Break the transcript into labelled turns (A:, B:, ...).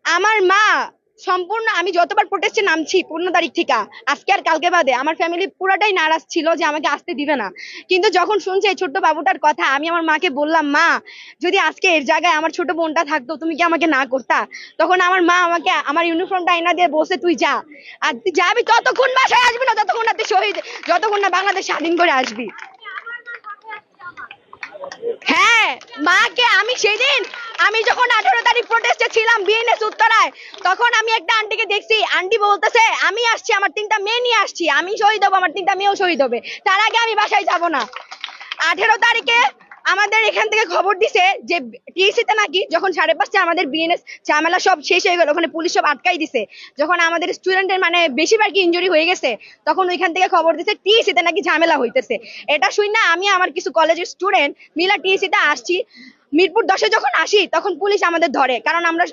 A: আমার মা সম্পূর্ণ, আমি যতবার প্রোটেস্টে নামছি 15 তারিখ থেকে আজকে আর কালকে বাদে, আমার ফ্যামিলি পুরাটাই নারাজ ছিল যে আমাকে আসতে দিবে না। কিন্তু যখন শুনছে এই ছোট্ট বাবুটার কথা, আমি আমার মাকে বললাম, মা যদি আজকে এর জায়গায় আমার ছোট বোনটা থাকতো তুমি কি আমাকে না করতা? তখন আমার মা আমাকে আমার ইউনিফর্মটা এনে দিয়ে বসে, তুই যা, আর তুই যাবি ততক্ষণ বাসায় আসবি না যতক্ষণ না তুই শহীদ, যতক্ষণ না বাংলাদেশ স্বাধীন করে আসবি। হ্যাঁ, মাকে আমি সেদিন, আমি যখন 18 তারিখ প্রোটেস্টে ছিলাম বিএনএস উত্তরায়, তখন আমি একটা আন্টিকে দেখছি, আন্টি বলতেছে আমি আসছি, আমার 3টা মেয়ে নিয়ে আসছি, আমি শহীদ হবো, আমার 3টা মেয়েও শহীদ হবে, তার আগে আমি বাসায় যাব না। 18 তারিখে আমাদের এখান থেকে খবর দিছে যে টিএসসিতে নাকি যখন 5:30টায় আমাদের বিএনএস ঝামেলা সব শেষ হয়ে গেল, ওখানে পুলিশ সব আটকাই দিছে, যখন আমাদের স্টুডেন্টের মানে বেশিরভাগই ইনজুরি হয়ে গেছে, তখন ওইখান থেকে খবর দিছে টিএসসিতে নাকি ঝামেলা হইতেছে। এটা শুই না আমি আমার কিছু কলেজের স্টুডেন্ট মিলা টিএসসিতে আসছি, মিরপুর 10-এ যখন আসি তখন পুলিশ আমাদের ধরে, কারণ আমরা